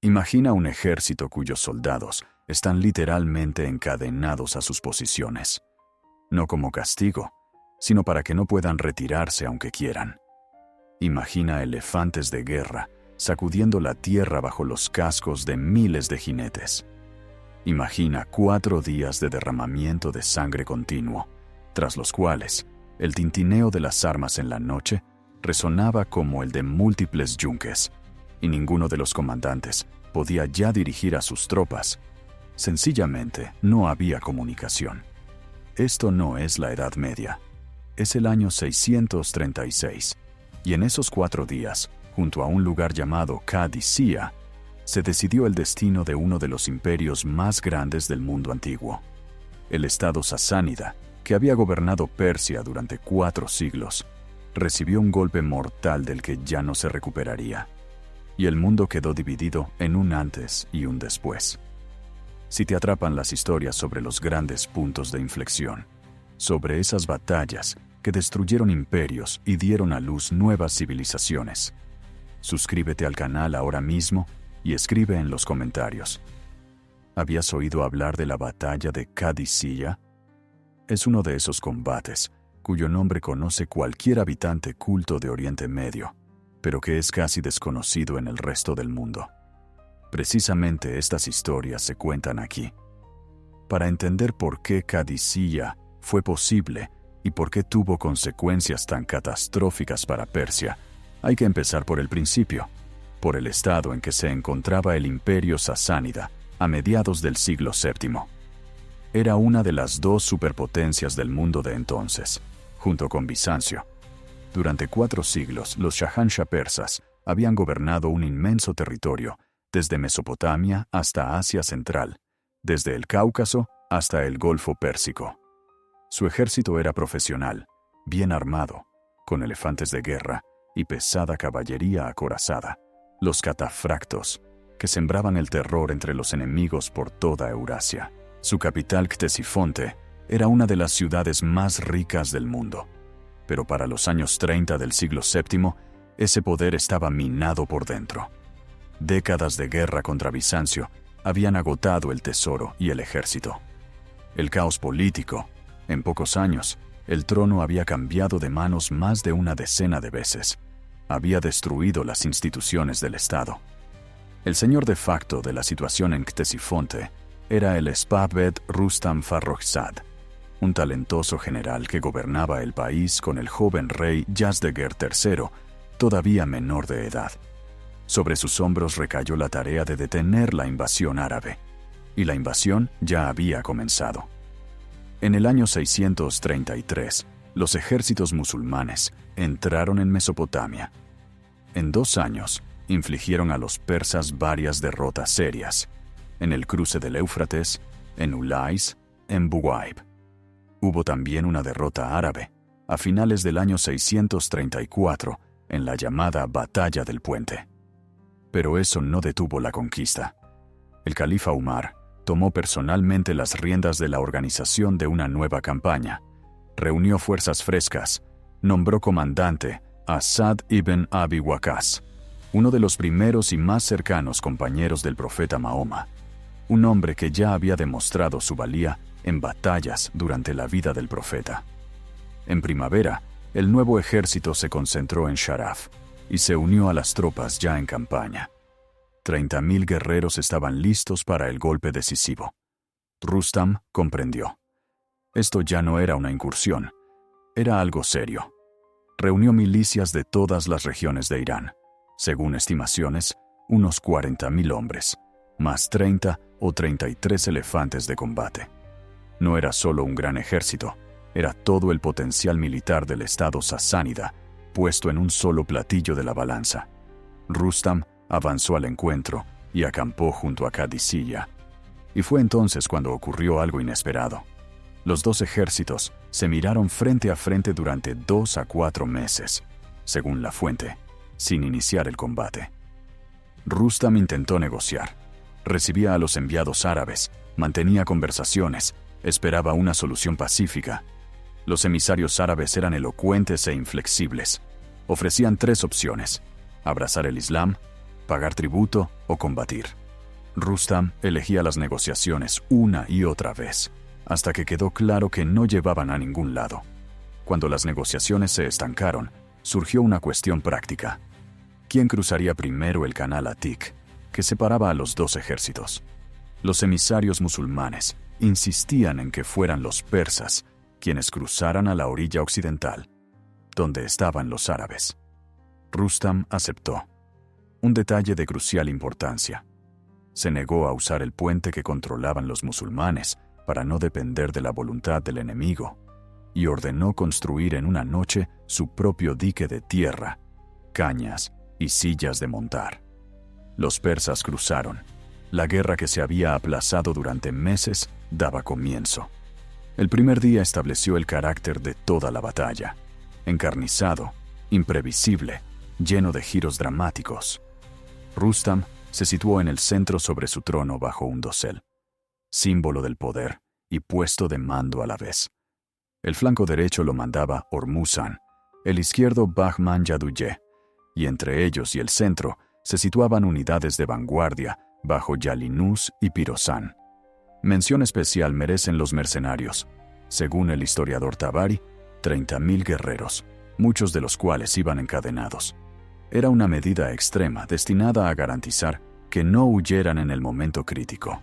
Imagina un ejército cuyos soldados están literalmente encadenados a sus posiciones, no como castigo, sino para que no puedan retirarse aunque quieran. Imagina elefantes de guerra sacudiendo la tierra bajo los cascos de miles de jinetes. Imagina 4 días de derramamiento de sangre continuo, tras los cuales el tintineo de las armas en la noche resonaba como el de múltiples yunques, y ninguno de los comandantes podía ya dirigir a sus tropas. Sencillamente no había comunicación. Esto no es la Edad Media. Es el año 636, y en esos 4 días, junto a un lugar llamado Kadisía, se decidió el destino de uno de los imperios más grandes del mundo antiguo. El estado sasánida, que había gobernado Persia durante 4 siglos, recibió un golpe mortal del que ya no se recuperaría, y el mundo quedó dividido en un antes y un después. Si te atrapan las historias sobre los grandes puntos de inflexión, sobre esas batallas que destruyeron imperios y dieron a luz nuevas civilizaciones, suscríbete al canal ahora mismo y escribe en los comentarios. ¿Habías oído hablar de la batalla de Kadisía? Es uno de esos combates cuyo nombre conoce cualquier habitante culto de Oriente Medio, pero que es casi desconocido en el resto del mundo. Precisamente estas historias se cuentan aquí. Para entender por qué Kadisía fue posible y por qué tuvo consecuencias tan catastróficas para Persia, hay que empezar por el principio, por el estado en que se encontraba el imperio sasánida a mediados del siglo VII. Era una de las 2 superpotencias del mundo de entonces, junto con Bizancio. Durante 4 siglos, los Shahanshah persas habían gobernado un inmenso territorio, desde Mesopotamia hasta Asia Central, desde el Cáucaso hasta el Golfo Pérsico. Su ejército era profesional, bien armado, con elefantes de guerra y pesada caballería acorazada, los catafractos, que sembraban el terror entre los enemigos por toda Eurasia. Su capital, Ctesifonte, era una de las ciudades más ricas del mundo. Pero para los años 30 del siglo VII, ese poder estaba minado por dentro. Décadas de guerra contra Bizancio habían agotado el tesoro y el ejército. El caos político. En pocos años, el trono había cambiado de manos más de una decena de veces. Había destruido las instituciones del Estado. El señor de facto de la situación en Ctesifonte era el Spahbed Rustam Farrokhzad, un talentoso general que gobernaba el país con el joven rey Yazdegerd III, todavía menor de edad. Sobre sus hombros recayó la tarea de detener la invasión árabe, y la invasión ya había comenzado. En el año 633, los ejércitos musulmanes entraron en Mesopotamia. En 2 años, infligieron a los persas varias derrotas serias, en el cruce del Éufrates, en Ulais, en Buwaib. Hubo también una derrota árabe, a finales del año 634, en la llamada Batalla del Puente. Pero eso no detuvo la conquista. El califa Umar tomó personalmente las riendas de la organización de una nueva campaña, reunió fuerzas frescas, nombró comandante a Sa'd ibn Abi Waqqas, uno de los primeros y más cercanos compañeros del profeta Mahoma, un hombre que ya había demostrado su valía en batallas durante la vida del profeta. En primavera, el nuevo ejército se concentró en Sharaf y se unió a las tropas ya en campaña. 30.000 guerreros estaban listos para el golpe decisivo. Rustam comprendió. Esto ya no era una incursión, era algo serio. Reunió milicias de todas las regiones de Irán, según estimaciones, unos 40.000 hombres, más 30 o 33 elefantes de combate. No era solo un gran ejército, era todo el potencial militar del estado sasánida, puesto en un solo platillo de la balanza. Rustam avanzó al encuentro y acampó junto a Kadisía. Y fue entonces cuando ocurrió algo inesperado. Los 2 ejércitos se miraron frente a frente durante 2 a 4 meses, según la fuente, sin iniciar el combate. Rustam intentó negociar. Recibía a los enviados árabes, mantenía conversaciones, esperaba una solución pacífica. Los emisarios árabes eran elocuentes e inflexibles. Ofrecían 3 opciones: abrazar el Islam, pagar tributo o combatir. Rustam elegía las negociaciones una y otra vez, hasta que quedó claro que no llevaban a ningún lado. Cuando las negociaciones se estancaron, surgió una cuestión práctica. ¿Quién cruzaría primero el canal Atik, que separaba a los dos ejércitos? Los emisarios musulmanes insistían en que fueran los persas quienes cruzaran a la orilla occidental, donde estaban los árabes. Rustam aceptó. Un detalle de crucial importancia. Se negó a usar el puente que controlaban los musulmanes para no depender de la voluntad del enemigo, y ordenó construir en una noche su propio dique de tierra, cañas y sillas de montar. Los persas cruzaron. La guerra que se había aplazado durante meses daba comienzo. El primer día estableció el carácter de toda la batalla. Encarnizado, imprevisible, lleno de giros dramáticos. Rustam se situó en el centro sobre su trono bajo un dosel, símbolo del poder y puesto de mando a la vez. El flanco derecho lo mandaba Hormuzan, el izquierdo Bahman Yaduye, y entre ellos y el centro se situaban unidades de vanguardia bajo Yalinus y Pirozan. Mención especial merecen los mercenarios. Según el historiador Tabari, 30.000 guerreros, muchos de los cuales iban encadenados. Era una medida extrema destinada a garantizar que no huyeran en el momento crítico,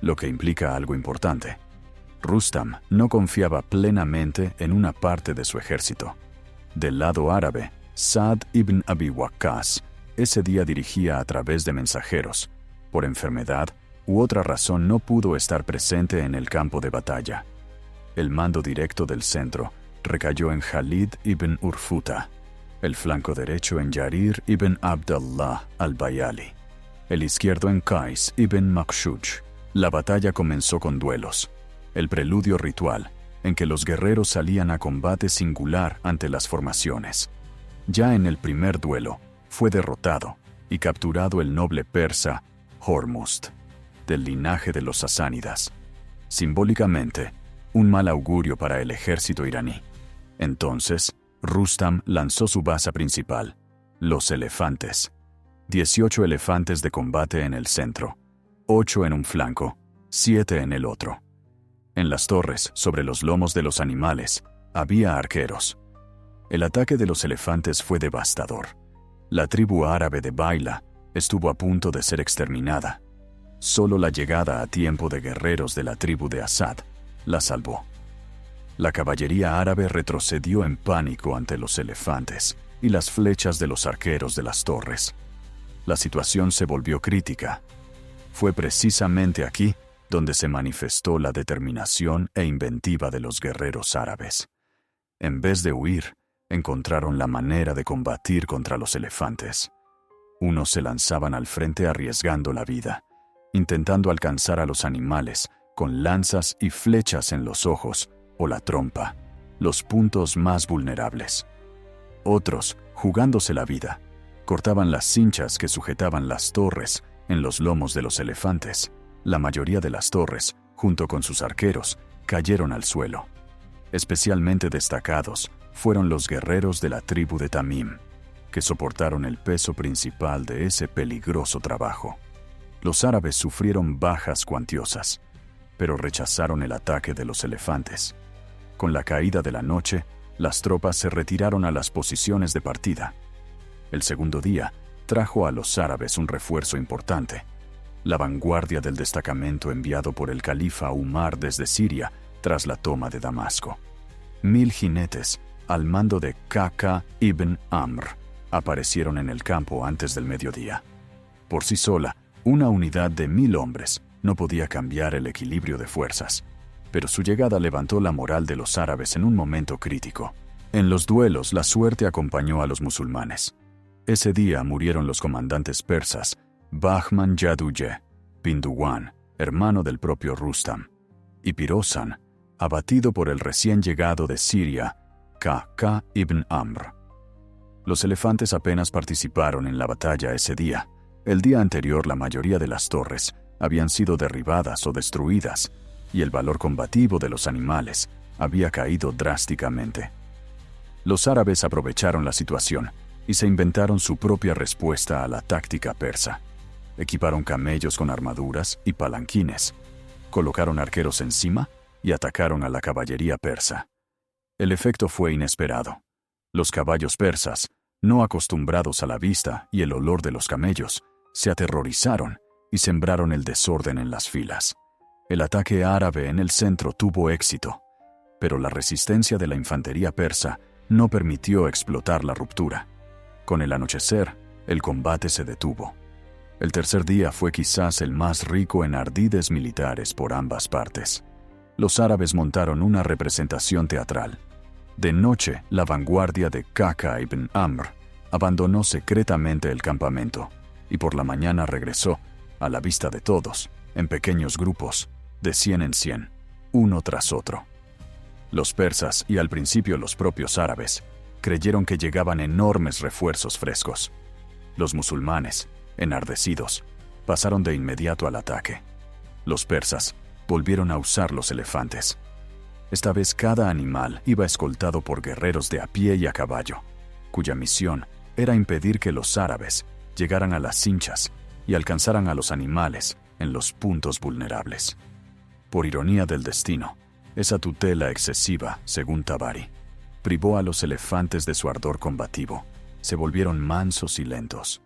lo que implica algo importante. Rustam no confiaba plenamente en una parte de su ejército. Del lado árabe, Saad ibn Abi Waqqas ese día dirigía a través de mensajeros. Por enfermedad u otra razón no pudo estar presente en el campo de batalla. El mando directo del centro recayó en Khalid ibn Urfuta, el flanco derecho en Yarir ibn Abdallah al-Bayali, el izquierdo en Qais ibn Makshuj. La batalla comenzó con duelos, el preludio ritual, en que los guerreros salían a combate singular ante las formaciones. Ya en el primer duelo, fue derrotado y capturado el noble persa Hormuzd, del linaje de los sasánidas. Simbólicamente, un mal augurio para el ejército iraní. Entonces, Rustam lanzó su baza principal, los elefantes. 18 elefantes de combate en el centro, 8 en un flanco, 7 en el otro. En las torres, sobre los lomos de los animales, había arqueros. El ataque de los elefantes fue devastador. La tribu árabe de Baila estuvo a punto de ser exterminada. Solo la llegada a tiempo de guerreros de la tribu de Asad la salvó. La caballería árabe retrocedió en pánico ante los elefantes y las flechas de los arqueros de las torres. La situación se volvió crítica. Fue precisamente aquí donde se manifestó la determinación e inventiva de los guerreros árabes. En vez de huir, encontraron la manera de combatir contra los elefantes. Unos se lanzaban al frente arriesgando la vida, intentando alcanzar a los animales con lanzas y flechas en los ojos o la trompa, los puntos más vulnerables. Otros, jugándose la vida, cortaban las cinchas que sujetaban las torres en los lomos de los elefantes. La mayoría de las torres, junto con sus arqueros, cayeron al suelo. Especialmente destacados fueron los guerreros de la tribu de Tamim, que soportaron el peso principal de ese peligroso trabajo. Los árabes sufrieron bajas cuantiosas, pero rechazaron el ataque de los elefantes. Con la caída de la noche, las tropas se retiraron a las posiciones de partida. El segundo día trajo a los árabes un refuerzo importante, la vanguardia del destacamento enviado por el califa Umar desde Siria tras la toma de Damasco. 1000 jinetes, al mando de Kaka ibn Amr, aparecieron en el campo antes del mediodía. Por sí sola, una unidad de 1000 hombres no podía cambiar el equilibrio de fuerzas, pero su llegada levantó la moral de los árabes en un momento crítico. En los duelos, la suerte acompañó a los musulmanes. Ese día murieron los comandantes persas Bahman Yaduye, Binduwan, hermano del propio Rustam, y Pirozan, abatido por el recién llegado de Siria, Kaka ibn Amr. Los elefantes apenas participaron en la batalla ese día. El día anterior la mayoría de las torres habían sido derribadas o destruidas, y el valor combativo de los animales había caído drásticamente. Los árabes aprovecharon la situación y se inventaron su propia respuesta a la táctica persa. Equiparon camellos con armaduras y palanquines, colocaron arqueros encima y atacaron a la caballería persa. El efecto fue inesperado. Los caballos persas, no acostumbrados a la vista y el olor de los camellos, se aterrorizaron y sembraron el desorden en las filas. El ataque árabe en el centro tuvo éxito, pero la resistencia de la infantería persa no permitió explotar la ruptura. Con el anochecer, el combate se detuvo. El tercer día fue quizás el más rico en ardides militares por ambas partes. Los árabes montaron una representación teatral. De noche, la vanguardia de Kaka ibn Amr abandonó secretamente el campamento y por la mañana regresó, a la vista de todos, en pequeños grupos, de 100 en 100, uno tras otro. Los persas y al principio los propios árabes creyeron que llegaban enormes refuerzos frescos. Los musulmanes, enardecidos, pasaron de inmediato al ataque. Los persas volvieron a usar los elefantes. Esta vez cada animal iba escoltado por guerreros de a pie y a caballo, cuya misión era impedir que los árabes llegaran a las cinchas y alcanzaran a los animales en los puntos vulnerables. Por ironía del destino, esa tutela excesiva, según Tabari, privó a los elefantes de su ardor combativo. Se volvieron mansos y lentos.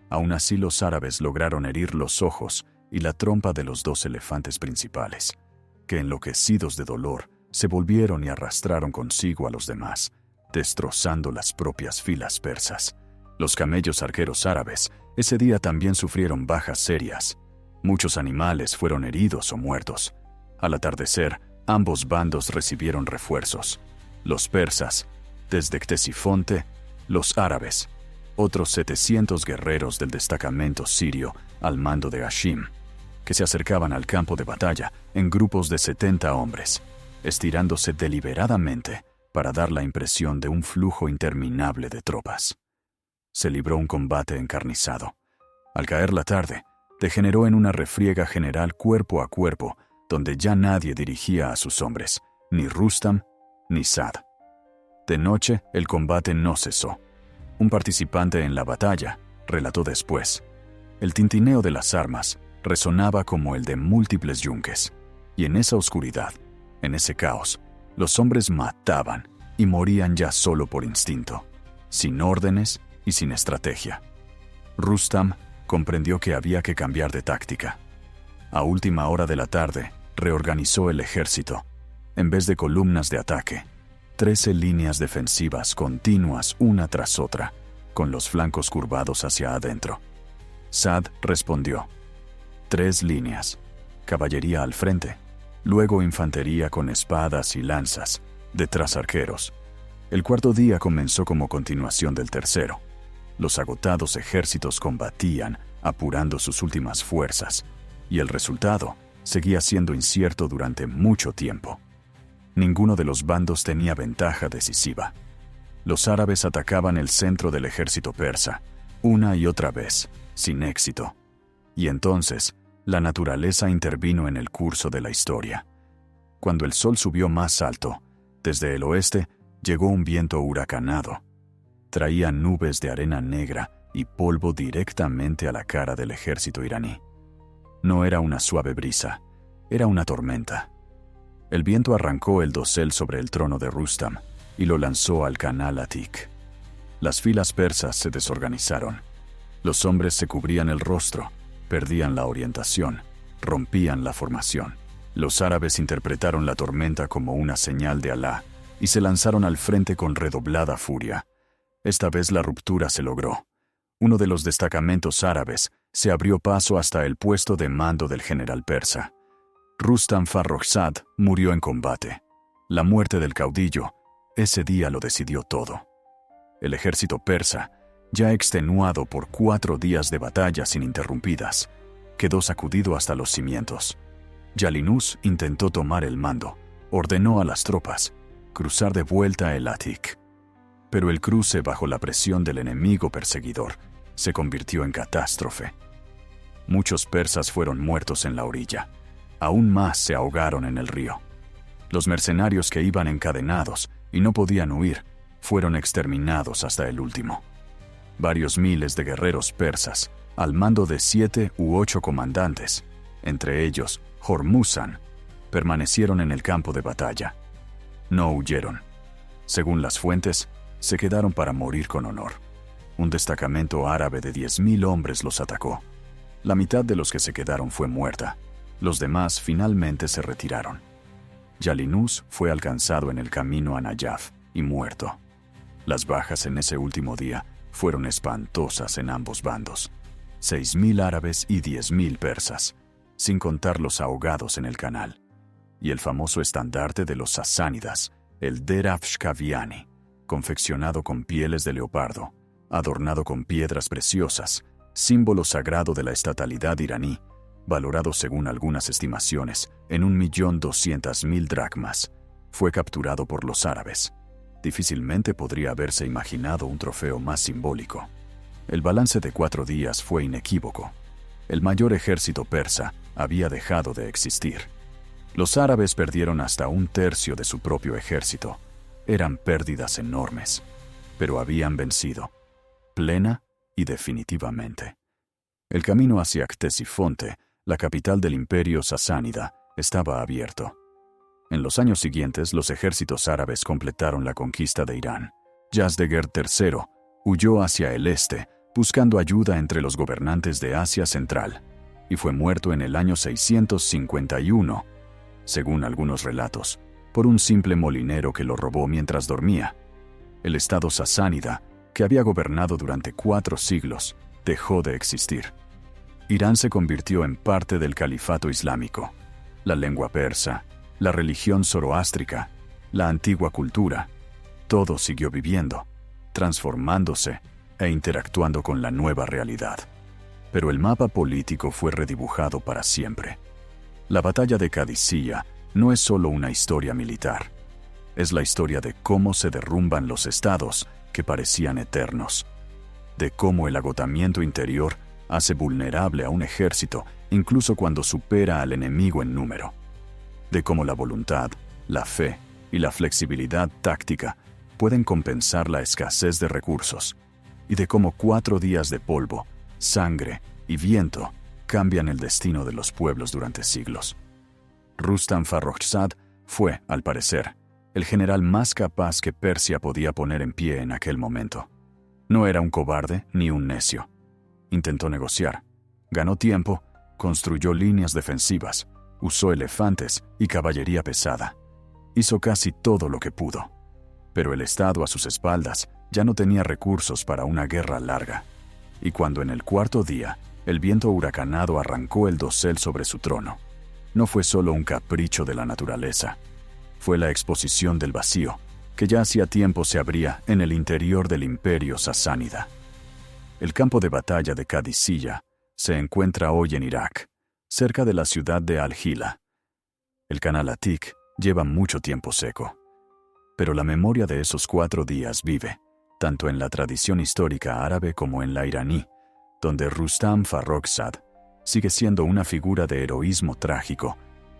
Aún así, los árabes lograron herir los ojos y la trompa de los dos elefantes principales, que enloquecidos de dolor, se volvieron y arrastraron consigo a los demás, destrozando las propias filas persas. Los camellos arqueros árabes ese día también sufrieron bajas serias. Muchos animales fueron heridos o muertos. Al atardecer, ambos bandos recibieron refuerzos. Los persas, desde Ctesifonte, los árabes, otros 700 guerreros del destacamento sirio al mando de Hashim, que se acercaban al campo de batalla en grupos de 70 hombres, estirándose deliberadamente para dar la impresión de un flujo interminable de tropas. Se libró un combate encarnizado. Al caer la tarde, degeneró en una refriega general cuerpo a cuerpo, donde ya nadie dirigía a sus hombres, ni Rustam ni Sad. De noche, el combate no cesó. Un participante en la batalla relató después: el tintineo de las armas resonaba como el de múltiples yunques, y en esa oscuridad, en ese caos, los hombres mataban y morían ya solo por instinto, sin órdenes y sin estrategia. Rustam comprendió que había que cambiar de táctica. A última hora de la tarde, reorganizó el ejército. En vez de columnas de ataque, 13 líneas defensivas continuas una tras otra, con los flancos curvados hacia adentro. Sad respondió: 3 líneas, caballería al frente, luego infantería con espadas y lanzas, detrás arqueros. El cuarto día comenzó como continuación del tercero. Los agotados ejércitos combatían, apurando sus últimas fuerzas, y el resultado seguía siendo incierto durante mucho tiempo. Ninguno de los bandos tenía ventaja decisiva. Los árabes atacaban el centro del ejército persa, una y otra vez, sin éxito. Y entonces, la naturaleza intervino en el curso de la historia. Cuando el sol subió más alto, desde el oeste llegó un viento huracanado. Traía nubes de arena negra y polvo directamente a la cara del ejército iraní. No era una suave brisa, era una tormenta. El viento arrancó el dosel sobre el trono de Rustam y lo lanzó al canal Atik. Las filas persas se desorganizaron. Los hombres se cubrían el rostro, perdían la orientación, rompían la formación. Los árabes interpretaron la tormenta como una señal de Alá y se lanzaron al frente con redoblada furia. Esta vez la ruptura se logró. Uno de los destacamentos árabes se abrió paso hasta el puesto de mando del general persa. Rustam Farrokhzad murió en combate. La muerte del caudillo, ese día lo decidió todo. El ejército persa, ya extenuado por 4 días de batallas ininterrumpidas, quedó sacudido hasta los cimientos. Yalinus intentó tomar el mando, ordenó a las tropas cruzar de vuelta el Atik. Pero el cruce bajo la presión del enemigo perseguidor se convirtió en catástrofe. Muchos persas fueron muertos en la orilla. Aún más se ahogaron en el río. Los mercenarios que iban encadenados y no podían huir fueron exterminados hasta el último. Varios miles de guerreros persas, al mando de 7 u 8 comandantes, entre ellos Hormuzan, permanecieron en el campo de batalla. No huyeron. Según las fuentes, se quedaron para morir con honor. Un destacamento árabe de 10.000 hombres los atacó. La mitad de los que se quedaron fue muerta. Los demás finalmente se retiraron. Yalinus fue alcanzado en el camino a Nayaf y muerto. Las bajas en ese último día fueron espantosas en ambos bandos. 6.000 árabes y 10.000 persas, sin contar los ahogados en el canal. Y el famoso estandarte de los sasánidas, el Derafshkaviani, confeccionado con pieles de leopardo, adornado con piedras preciosas, símbolo sagrado de la estatalidad iraní, valorado según algunas estimaciones en 1.200.000 dracmas, fue capturado por los árabes. Difícilmente podría haberse imaginado un trofeo más simbólico. El balance de 4 días fue inequívoco. El mayor ejército persa había dejado de existir. Los árabes perdieron hasta 1/3 de su propio ejército. Eran pérdidas enormes, pero habían vencido, plena y definitivamente. El camino hacia Ctesifonte, la capital del imperio sasánida, estaba abierto. En los años siguientes, los ejércitos árabes completaron la conquista de Irán. Yazdegerd III huyó hacia el este, buscando ayuda entre los gobernantes de Asia Central, y fue muerto en el año 651, según algunos relatos, por un simple molinero que lo robó mientras dormía. El estado sasánida, que había gobernado durante 4 siglos, dejó de existir. Irán se convirtió en parte del califato islámico. La lengua persa, la religión zoroástrica, la antigua cultura, todo siguió viviendo, transformándose e interactuando con la nueva realidad. Pero el mapa político fue redibujado para siempre. La batalla de Qadisiyah no es solo una historia militar. Es la historia de cómo se derrumban los estados que parecían eternos, de cómo el agotamiento interior hace vulnerable a un ejército incluso cuando supera al enemigo en número, de cómo la voluntad, la fe y la flexibilidad táctica pueden compensar la escasez de recursos, y de cómo 4 días de polvo, sangre y viento cambian el destino de los pueblos durante siglos. Rustam Farrokhzad fue, al parecer, el general más capaz que Persia podía poner en pie en aquel momento. No era un cobarde ni un necio. Intentó negociar, ganó tiempo, construyó líneas defensivas, usó elefantes y caballería pesada. Hizo casi todo lo que pudo. Pero el estado a sus espaldas ya no tenía recursos para una guerra larga. Y cuando en el 4.º día el viento huracanado arrancó el dosel sobre su trono, no fue solo un capricho de la naturaleza. Fue la exposición del vacío, que ya hacía tiempo se abría en el interior del imperio sasánida. El campo de batalla de Qadisiyah se encuentra hoy en Irak, cerca de la ciudad de Al-Hila. El canal Atik lleva mucho tiempo seco, pero la memoria de esos 4 días vive, tanto en la tradición histórica árabe como en la iraní, donde Rustam Farrokhzad sigue siendo una figura de heroísmo trágico,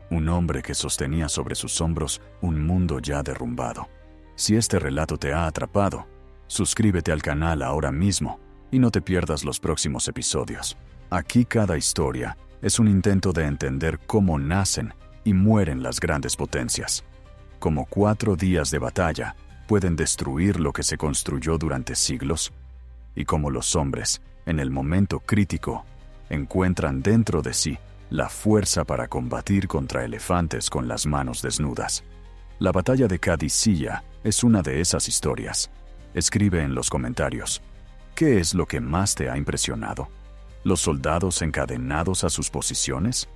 un hombre que sostenía sobre sus hombros un mundo ya derrumbado. Si este relato te ha atrapado, suscríbete al canal ahora mismo y no te pierdas los próximos episodios. Aquí cada historia es un intento de entender cómo nacen y mueren las grandes potencias. Cómo 4 días de batalla pueden destruir lo que se construyó durante siglos, y cómo los hombres, en el momento crítico, encuentran dentro de sí la fuerza para combatir contra elefantes con las manos desnudas. La batalla de Qadisiyah es una de esas historias. Escribe en los comentarios, ¿qué es lo que más te ha impresionado? ¿Los soldados encadenados a sus posiciones?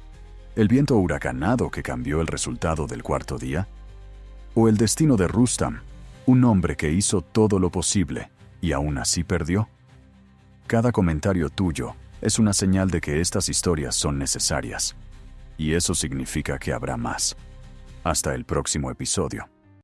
¿El viento huracanado que cambió el resultado del 4.º día? ¿O el destino de Rustam, un hombre que hizo todo lo posible y aún así perdió? Cada comentario tuyo es una señal de que estas historias son necesarias, y eso significa que habrá más. Hasta el próximo episodio.